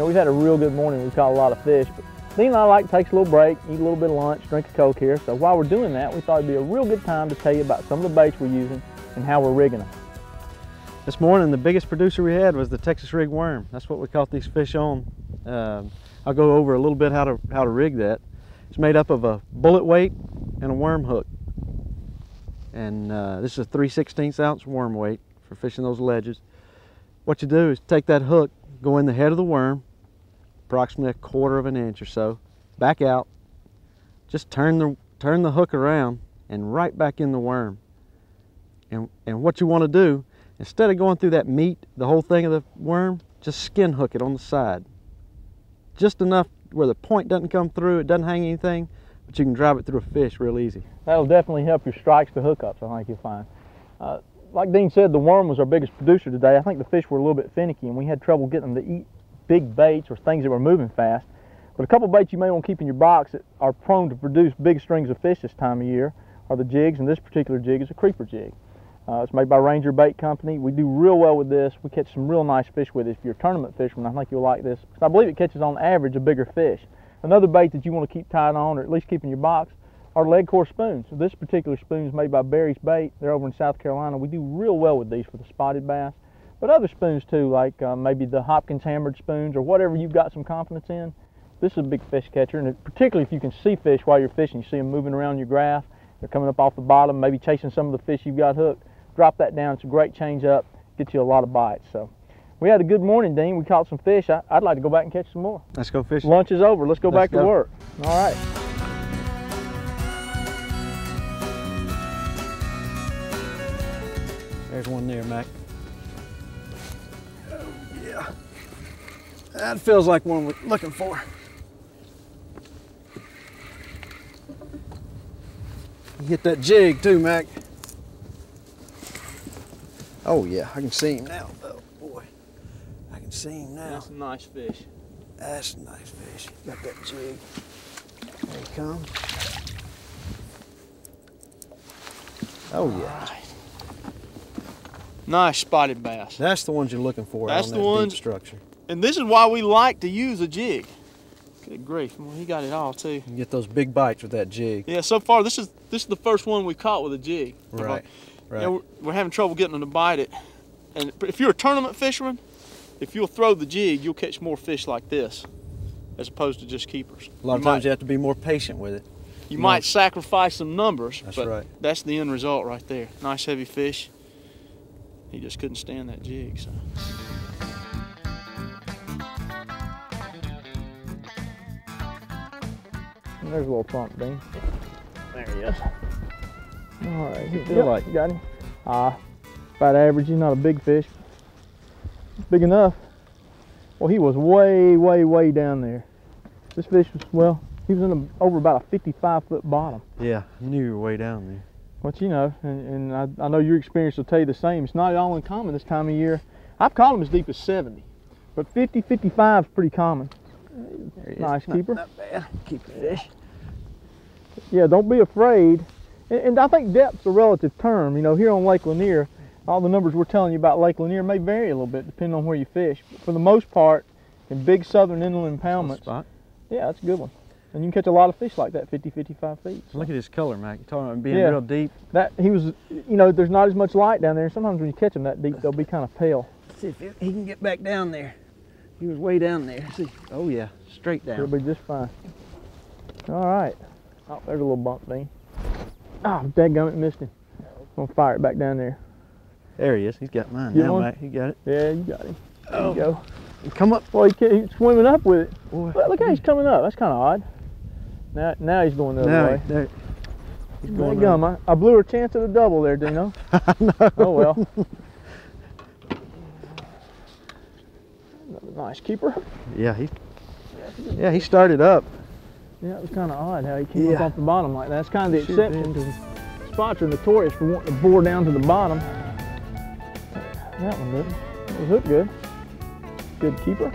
know, we've had a real good morning. We've caught a lot of fish, but Dean and I like to take a little break, eat a little bit of lunch, drink a Coke here. So while we're doing that, we thought it'd be a real good time to tell you about some of the baits we're using and how we're rigging them. This morning, the biggest producer we had was the Texas rig worm. That's what we caught these fish on. I'll go over a little bit how to rig that. It's made up of a bullet weight and a worm hook. And this is a 3/16 ounce worm weight for fishing those ledges. What you do is take that hook, go in the head of the worm, approximately 1/4 of an inch or so, back out, just turn the hook around and right back in the worm. And what you want to do, instead of going through that meat, the whole thing of the worm, just skin hook it on the side. Just enough where the point doesn't come through, it doesn't hang anything, but you can drive it through a fish real easy. That'll definitely help your strikes to hookups, I think you'll find. Like Dean said, the worm was our biggest producer today. I think the fish were a little bit finicky and we had trouble getting them to eat big baits or things that were moving fast. But a couple baits you may want to keep in your box that are prone to produce big strings of fish this time of year are the jigs, and this particular jig is a creeper jig. It's made by Ranger Bait Company. We do real well with this. We catch some real nice fish with it. If you're a tournament fisherman, I think you'll like this. I believe it catches on average a bigger fish. Another bait that you want to keep tied on, or at least keep in your box, are leg core spoons. So this particular spoon is made by Barry's Bait. They're over in South Carolina. We do real well with these for the spotted bass. But other spoons too, like maybe the Hopkins hammered spoons or whatever you've got some confidence in. This is a big fish catcher, and particularly if you can see fish while you're fishing. You see them moving around your graph. They're coming up off the bottom, maybe chasing some of the fish you've got hooked. Drop that down. It's a great change up. Gets you a lot of bites. So we had a good morning, Dean. We caught some fish. I'd like to go back and catch some more. Let's go fishing. Lunch is over. Let's go back to work. All right. There's one there, Mac. Oh, yeah. That feels like one we're looking for. You hit that jig too, Mac. Oh yeah, I can see him now. Oh boy, I can see him now. That's a nice fish. That's a nice fish. Got that jig. There he comes. Oh yeah. Nice spotted bass. That's the ones you're looking for. That's on the that ones. deep structure. And this is why we like to use a jig. Good grief, well, he got it all too. You can get those big bites with that jig. Yeah, so far this is the first one we caught with a jig. Right. Right. You know, we're having trouble getting them to bite it. And if you're a tournament fisherman, if you'll throw the jig, you'll catch more fish like this, as opposed to just keepers. A lot of times you have to be more patient with it. You might sacrifice some numbers, That's but right. that's the end result right there. Nice heavy fish. He just couldn't stand that jig. So. There's a little thump, Dean. There he is. All right, you got him. About average. He's not a big fish. Big enough. Well, he was way, way, way down there. This fish was, well, he was in over about a 55-foot bottom. Yeah, I knew you were way down there. But you know, and I know your experience will tell you the same. It's not at all uncommon this time of year. I've caught them as deep as 70, but 50, 55 is pretty common. Nice keeper. Not bad. Keep the fish. Yeah, don't be afraid. And I think depth's a relative term. You know, here on Lake Lanier, all the numbers we're telling you about Lake Lanier may vary a little bit depending on where you fish. But for the most part, in big southern inland impoundments, Spot. yeah, that's a good one. And you can catch a lot of fish like that, 50, 55 feet. So. Look at his color, Mac. You're talking about being real deep. That he was, you know, there's not as much light down there. Sometimes when you catch them that deep, they'll be kind of pale. Let's see if he can get back down there. He was way down there. See? Oh yeah, straight down. He'll be just fine. All right. Oh, there's a little bump, Dean. Oh, dadgummit, missed him. I'm gonna fire it back down there. There he is. He's got mine Get now, one? Mac. You got it. Yeah, you got him. There you go. Come up. Well, he's swimming up with it. Boy. Look how he's coming up. That's kind of odd. Now he's going the other way. There. He's going Dadgum, I blew her chance at a double there, Dino. No. Oh well. Another nice keeper. Yeah, he started up. Yeah, it was kind of odd how he came up off the bottom like that. That's kind of the exception, because spots are notorious for wanting to bore down to the bottom. That one did. It was hooked good. Good keeper.